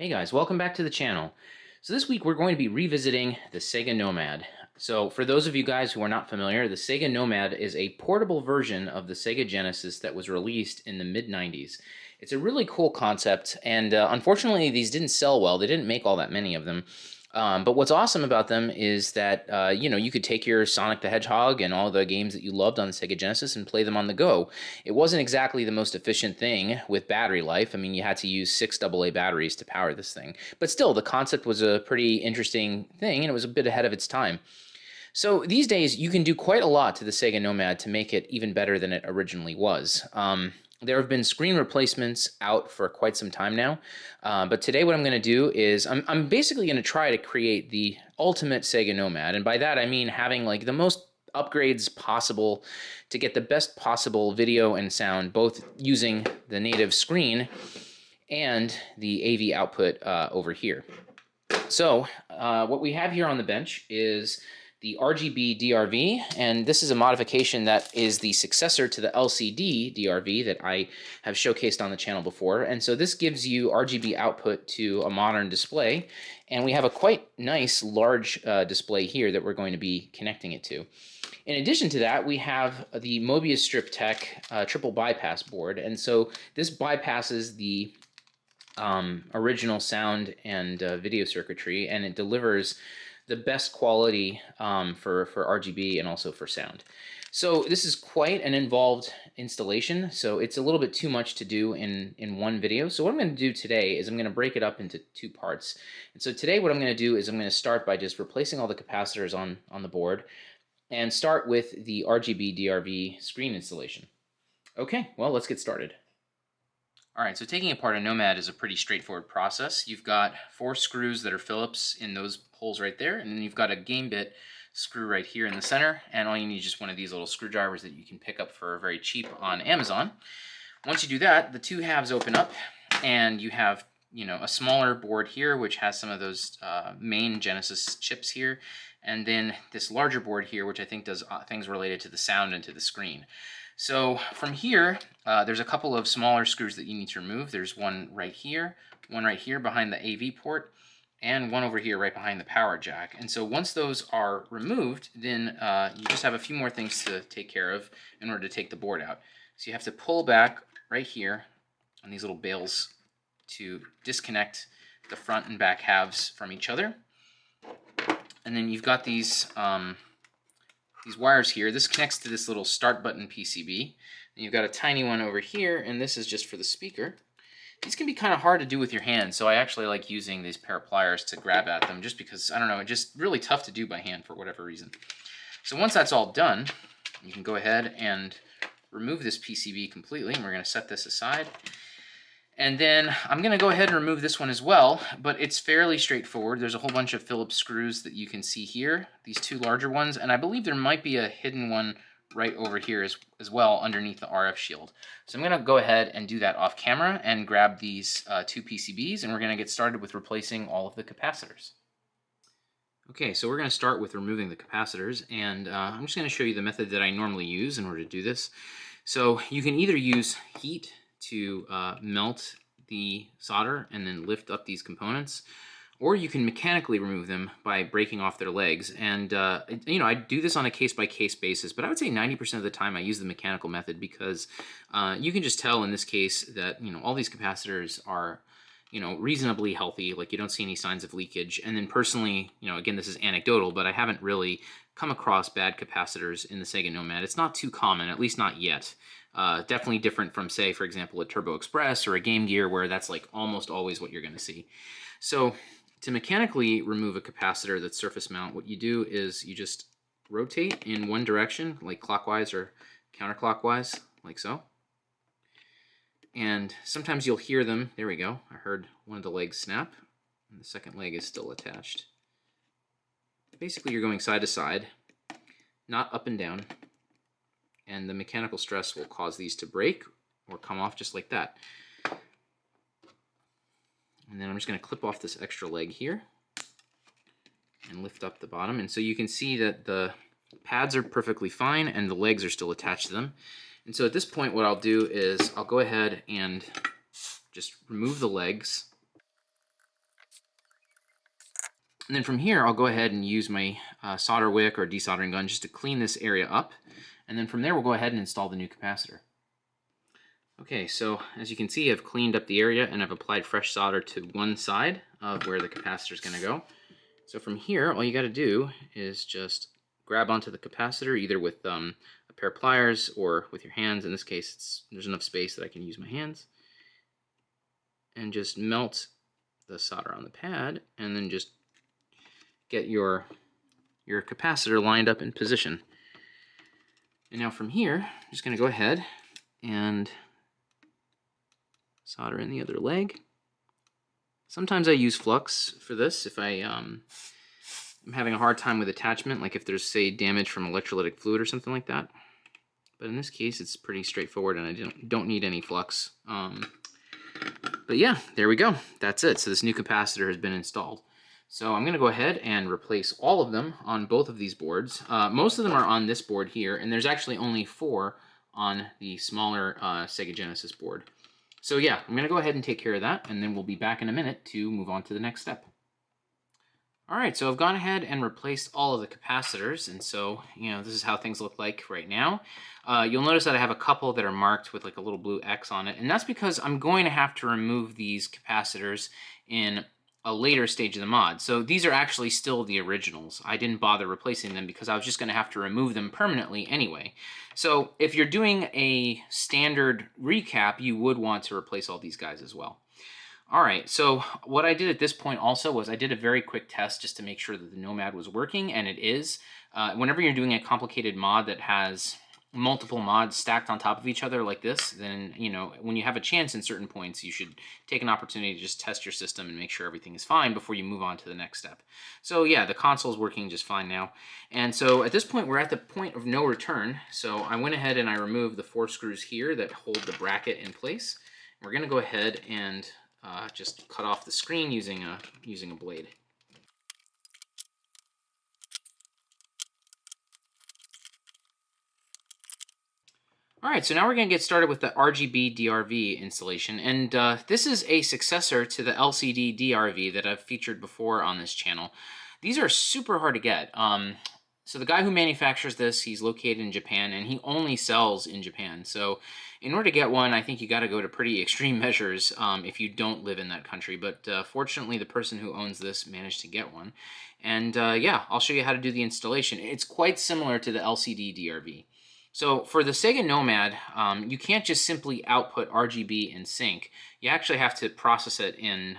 Hey guys, welcome back to the channel. So this week we're going to be revisiting the Sega Nomad. So for those of you guys who are not familiar, the Sega Nomad is a portable version of the Sega Genesis that was released in the mid-90s. It's a really cool concept, and unfortunately these didn't sell well. They didn't make all that many of them. But what's awesome about them is that you could take your Sonic the Hedgehog and all the games that you loved on the Sega Genesis and play them on the go. It wasn't exactly the most efficient thing with battery life. I mean, you had to use 6 AA batteries to power this thing. But still, the concept was a pretty interesting thing, and it was a bit ahead of its time. So these days, you can do quite a lot to the Sega Nomad to make it even better than it originally was. There have been screen replacements out for quite some time now, but today what I'm going to do is I'm basically going to try to create the ultimate Sega Nomad, and by that I mean having like the most upgrades possible to get the best possible video and sound, both using the native screen and the AV output over here. So what we have here on the bench is the RGB DRV, and this is a modification that is the successor to the LCD DRV that I have showcased on the channel before. And so this gives you RGB output to a modern display, and we have a quite nice large display here that we're going to be connecting it to. In addition to that, we have the Mobius Strip Tech triple bypass board, and so this bypasses the original sound and video circuitry, and it delivers the best quality for RGB and also for sound. So this is quite an involved installation, so it's a little bit too much to do in one video. So what I'm going to do today is I'm going to break it up into two parts. And so today what I'm going to do is I'm going to start by just replacing all the capacitors on the board and start with the RGB DRV screen installation. Okay, well, let's get started. All right, so taking apart a Nomad is a pretty straightforward process. You've got 4 screws that are Phillips in those holes right there, and then you've got a game bit screw right here in the center, and all you need is just one of these little screwdrivers that you can pick up for very cheap on Amazon. Once you do that, the two halves open up, and you have a smaller board here, which has some of those main Genesis chips here, and then this larger board here, which I think does things related to the sound and to the screen. So from here, there's a couple of smaller screws that you need to remove. There's one right here behind the AV port, and one over here right behind the power jack. And so once those are removed, then you just have a few more things to take care of in order to take the board out. So you have to pull back right here on these little bails to disconnect the front and back halves from each other. And then you've got these wires here. This connects to this little start button PCB. And you've got a tiny one over here, and this is just for the speaker. These can be kind of hard to do with your hands, so I actually like using these pair of pliers to grab at them, just because, I don't know, it's just really tough to do by hand for whatever reason. So once that's all done, you can go ahead and remove this PCB completely, and we're going to set this aside. And then I'm going to go ahead and remove this one as well, but it's fairly straightforward. There's a whole bunch of Phillips screws that you can see here, these 2 larger ones, and I believe there might be a hidden one right over here as well underneath the RF shield. So I'm going to go ahead and do that off camera and grab these 2 PCBs, and we're going to get started with replacing all of the capacitors. Okay, so we're going to start with removing the capacitors, and I'm just going to show you the method that I normally use in order to do this. So you can either use heat to melt the solder and then lift up these components, or you can mechanically remove them by breaking off their legs. And I do this on a case-by-case basis, but I would say 90% of the time I use the mechanical method because you can just tell in this case that all these capacitors are reasonably healthy. Like, you don't see any signs of leakage. And then personally, again, this is anecdotal, but I haven't really come across bad capacitors in the Sega Nomad. It's not too common, at least not yet. Definitely different from, say, for example, a Turbo Express or a Game Gear, where that's like almost always what you're going to see. So to mechanically remove a capacitor that's surface mount, what you do is you just rotate in one direction, like clockwise or counterclockwise, like so. And sometimes you'll hear them. There we go. I heard one of the legs snap, and the second leg is still attached. Basically, you're going side to side, not up and down, and the mechanical stress will cause these to break or come off just like that. And then I'm just going to clip off this extra leg here and lift up the bottom. And so you can see that the pads are perfectly fine and the legs are still attached to them. And so at this point, what I'll do is I'll go ahead and just remove the legs And then from here, I'll go ahead and use my solder wick or desoldering gun just to clean this area up. And then from there, we'll go ahead and install the new capacitor. Okay, so as you can see, I've cleaned up the area and I've applied fresh solder to one side of where the capacitor is going to go. So from here, all you got to do is just grab onto the capacitor, either with a pair of pliers or with your hands. In this case, there's enough space that I can use my hands. And just melt the solder on the pad, and then just get your capacitor lined up in position. And now from here, I'm just going to go ahead and solder in the other leg. Sometimes I use flux for this if I'm having a hard time with attachment, like if there's, say, damage from electrolytic fluid or something like that. But in this case, it's pretty straightforward, and I don't need any flux. But yeah, there we go. That's it. So this new capacitor has been installed. So I'm going to go ahead and replace all of them on both of these boards. Most of them are on this board here, and there's actually only 4 on the smaller Sega Genesis board. So yeah, I'm going to go ahead and take care of that, and then we'll be back in a minute to move on to the next step. All right, so I've gone ahead and replaced all of the capacitors, and so, this is how things look like right now. You'll notice that I have a couple that are marked with like a little blue X on it, and that's because I'm going to have to remove these capacitors in a later stage of the mod. So these are actually still the originals. I didn't bother replacing them because I was just going to have to remove them permanently anyway. So if you're doing a standard recap, you would want to replace all these guys as well. All right, so what I did at this point also was I did a very quick test just to make sure that the Nomad was working, and it is. Whenever you're doing a complicated mod that has multiple mods stacked on top of each other like this, then, when you have a chance in certain points, you should take an opportunity to just test your system and make sure everything is fine before you move on to the next step. So yeah, the console is working just fine now. And so at this point, we're at the point of no return. So I went ahead and I removed the 4 screws here that hold the bracket in place. We're going to go ahead and just cut off the screen using a blade. All right, so now we're going to get started with the RGB DRV installation, and this is a successor to the LCD DRV that I've featured before on this channel. These are super hard to get. So the guy who manufactures this, he's located in Japan, and he only sells in Japan. So in order to get one, I think you got to go to pretty extreme measures if you don't live in that country. But fortunately, the person who owns this managed to get one. And yeah, I'll show you how to do the installation. It's quite similar to the LCD DRV. So for the Sega Nomad, you can't just simply output RGB and sync. You actually have to process it in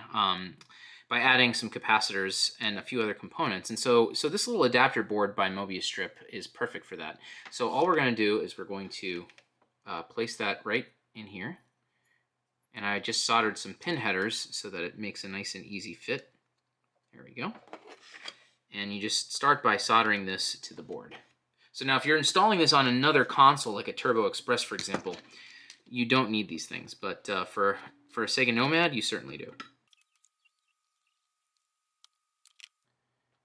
by adding some capacitors and a few other components. And so this little adapter board by Mobius Strip is perfect for that. So all we're going to do is we're going to place that right in here. And I just soldered some pin headers so that it makes a nice and easy fit. There we go. And you just start by soldering this to the board. So now if you're installing this on another console, like a Turbo Express, for example, you don't need these things. But for a Sega Nomad, you certainly do.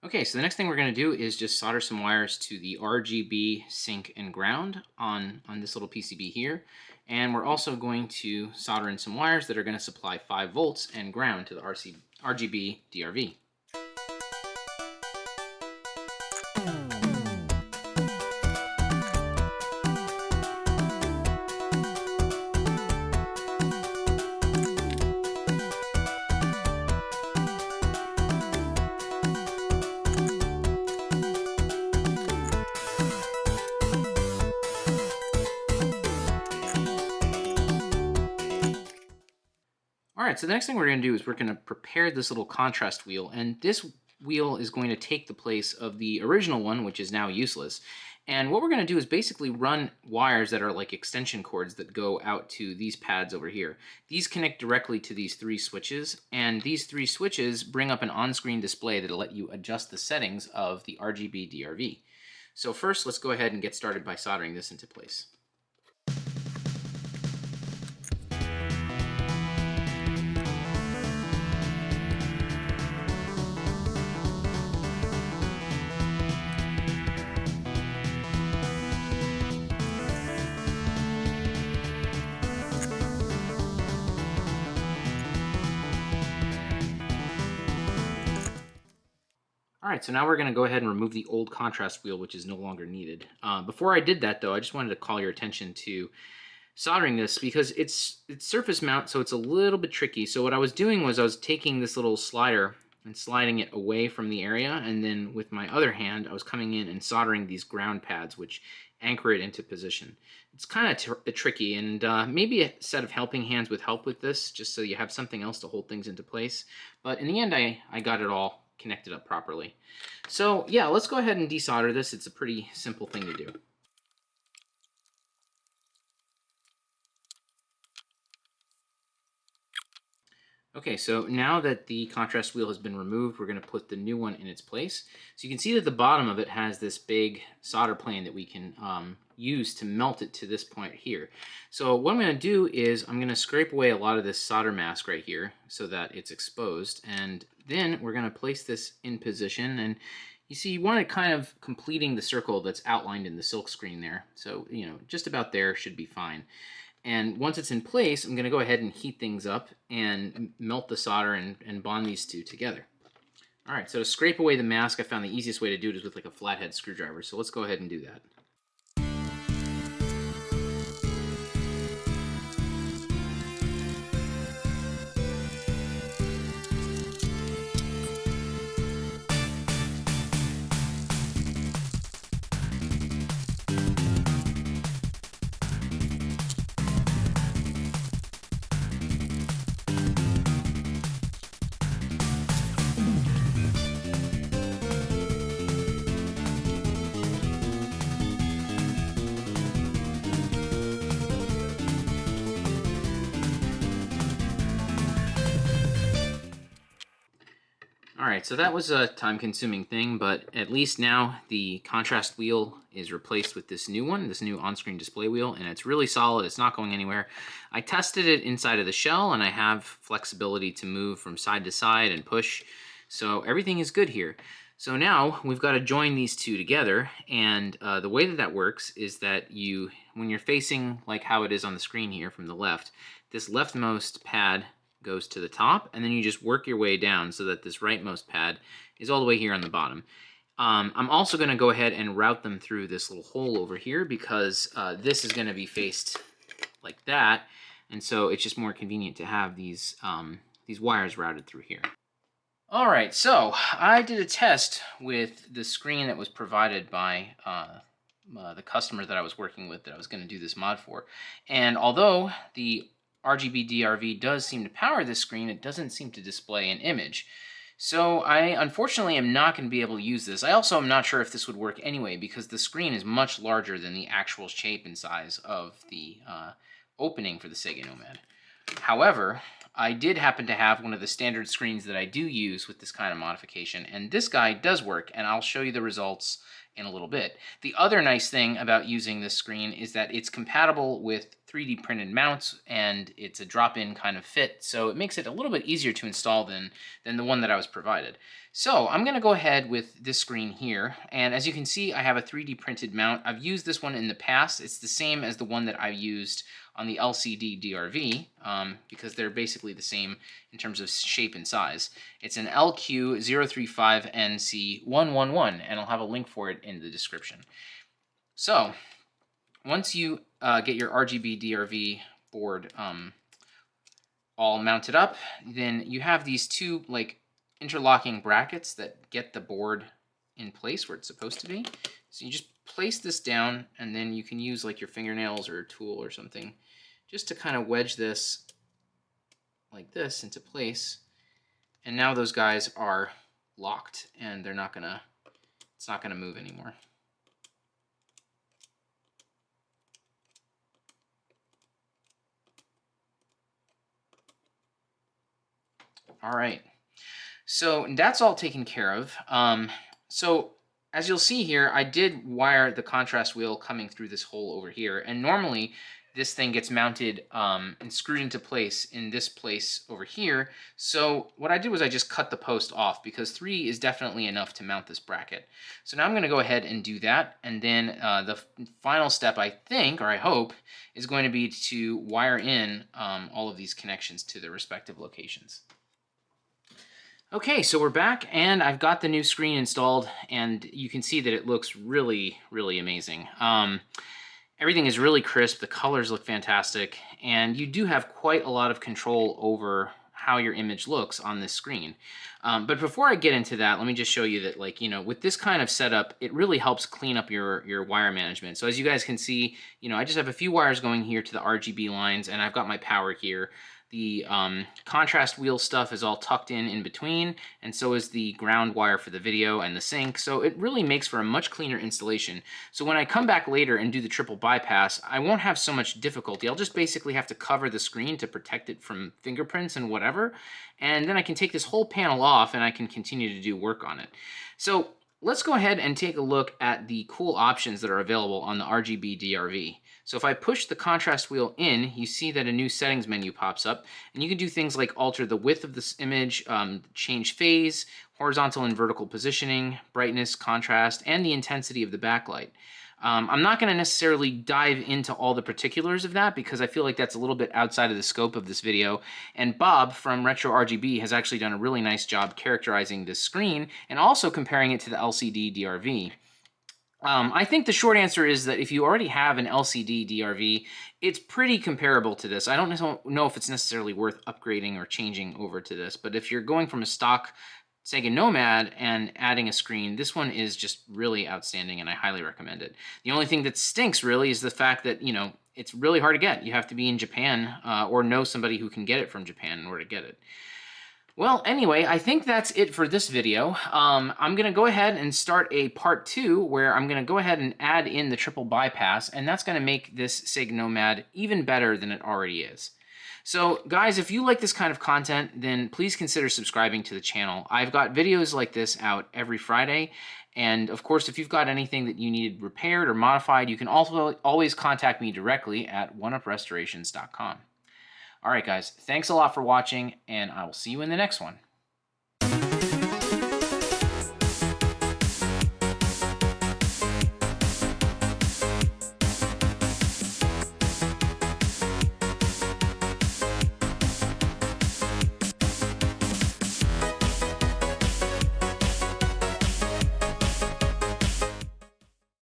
Okay, so the next thing we're going to do is just solder some wires to the RGB sync and ground on this little PCB here. And we're also going to solder in some wires that are going to supply 5 volts and ground to the RGB DRV. All right, so the next thing we're going to do is we're going to prepare this little contrast wheel, and this wheel is going to take the place of the original one, which is now useless. And what we're going to do is basically run wires that are like extension cords that go out to these pads over here. These connect directly to these 3 switches, and these 3 switches bring up an on-screen display that'll let you adjust the settings of the RGB DRV. So first, let's go ahead and get started by soldering this into place. All right, so now we're going to go ahead and remove the old contrast wheel, which is no longer needed. Before I did that, though, I just wanted to call your attention to soldering this because it's surface mount, so it's a little bit tricky. So what I was doing was I was taking this little slider and sliding it away from the area, and then with my other hand, I was coming in and soldering these ground pads, which anchor it into position. It's kind of tricky, and maybe a set of helping hands would help with this, just so you have something else to hold things into place. But in the end, I got it all connected up properly. So yeah, let's go ahead and desolder this. It's a pretty simple thing to do. Okay, so now that the contrast wheel has been removed, we're going to put the new one in its place. So you can see that the bottom of it has this big solder plane that we can use to melt it to this point here. So what I'm going to do is I'm going to scrape away a lot of this solder mask right here so that it's exposed, and then we're going to place this in position. And you see, you want it kind of completing the circle that's outlined in the silk screen there. So, you know, just about there should be fine. And once it's in place, I'm going to go ahead and heat things up and melt the solder and bond these two together. All right, so to scrape away the mask, I found the easiest way to do it is with like a flathead screwdriver. So let's go ahead and do that. All right, so that was a time-consuming thing, but at least now the contrast wheel is replaced with this new one, this new on-screen display wheel, and it's really solid. It's not going anywhere. I tested it inside of the shell, and I have flexibility to move from side to side and push, so everything is good here. So now we've got to join these two together, and the way that that works is that when you're facing like how it is on the screen here from the left, this leftmost pad goes to the top, and then you just work your way down so that this rightmost pad is all the way here on the bottom. I'm also going to go ahead and route them through this little hole over here because this is going to be faced like that, and so it's just more convenient to have these wires routed through here. All right, so I did a test with the screen that was provided by the customer that I was working with that I was going to do this mod for, and although the RGB DRV does seem to power this screen, it doesn't seem to display an image. So I unfortunately am not going to be able to use this. I also am not sure if this would work anyway because the screen is much larger than the actual shape and size of the opening for the Sega Nomad. However, I did happen to have one of the standard screens that I do use with this kind of modification, and this guy does work, and I'll show you the results in a little bit. The other nice thing about using this screen is that it's compatible with 3D printed mounts, and it's a drop-in kind of fit, so it makes it a little bit easier to install than the one that I was provided. So I'm going to go ahead with this screen here, and as you can see, I have a 3D printed mount. I've used this one in the past. It's the same as the one that I used on the LCD DRV because they're basically the same in terms of shape and size. It's an LQ035NC111, and I'll have a link for it in the description. So once you get your RGB DRV board all mounted up, then you have these two like interlocking brackets that get the board in place where it's supposed to be. So you just place this down, and then you can use like your fingernails or a tool or something just to kind of wedge this like this into place. And now those guys are locked, and it's not gonna move anymore. All right, so that's all taken care of. So as you'll see here, I did wire the contrast wheel coming through this hole over here, and normally this thing gets mounted and screwed into place in this place over here. So what I did was I just cut the post off because 3 is definitely enough to mount this bracket. So now I'm going to go ahead and do that, and then the final step, I think, or I hope, is going to be to wire in all of these connections to their respective locations. Okay, so we're back and I've got the new screen installed and you can see that it looks really, really amazing. Everything is really crisp, the colors look fantastic, and you do have quite a lot of control over how your image looks on this screen. But before I get into that, let me just show you that, like, with this kind of setup, it really helps clean up your wire management. So as you guys can see, I just have a few wires going here to the RGB lines, and I've got my power here. The contrast wheel stuff is all tucked in between, and so is the ground wire for the video and the sync, so it really makes for a much cleaner installation. So when I come back later and do the triple bypass, I won't have so much difficulty. I'll just basically have to cover the screen to protect it from fingerprints and whatever, and then I can take this whole panel off and I can continue to do work on it. So let's go ahead and take a look at the cool options that are available on the RGB DRV. So if I push the contrast wheel in, you see that a new settings menu pops up, and you can do things like alter the width of this image, change phase, horizontal and vertical positioning, brightness, contrast, and the intensity of the backlight. I'm not going to necessarily dive into all the particulars of that because I feel like that's a little bit outside of the scope of this video, and Bob from Retro RGB has actually done a really nice job characterizing this screen and also comparing it to the LCD DRV. I think the short answer is that if you already have an LCD DRV, it's pretty comparable to this. I don't know if it's necessarily worth upgrading or changing over to this, but if you're going from a stock Sega Nomad and adding a screen, this one is just really outstanding and I highly recommend it. The only thing that stinks really is the fact that, it's really hard to get. You have to be in Japan or know somebody who can get it from Japan in order to get it. Well, anyway, I think that's it for this video. I'm going to go ahead and start a part 2 where I'm going to go ahead and add in the triple bypass, and that's going to make this Sega Nomad even better than it already is. So guys, if you like this kind of content, then please consider subscribing to the channel. I've got videos like this out every Friday, and of course, if you've got anything that you need repaired or modified, you can also always contact me directly at oneuprestorations.com. All right, guys, thanks a lot for watching, and I will see you in the next one.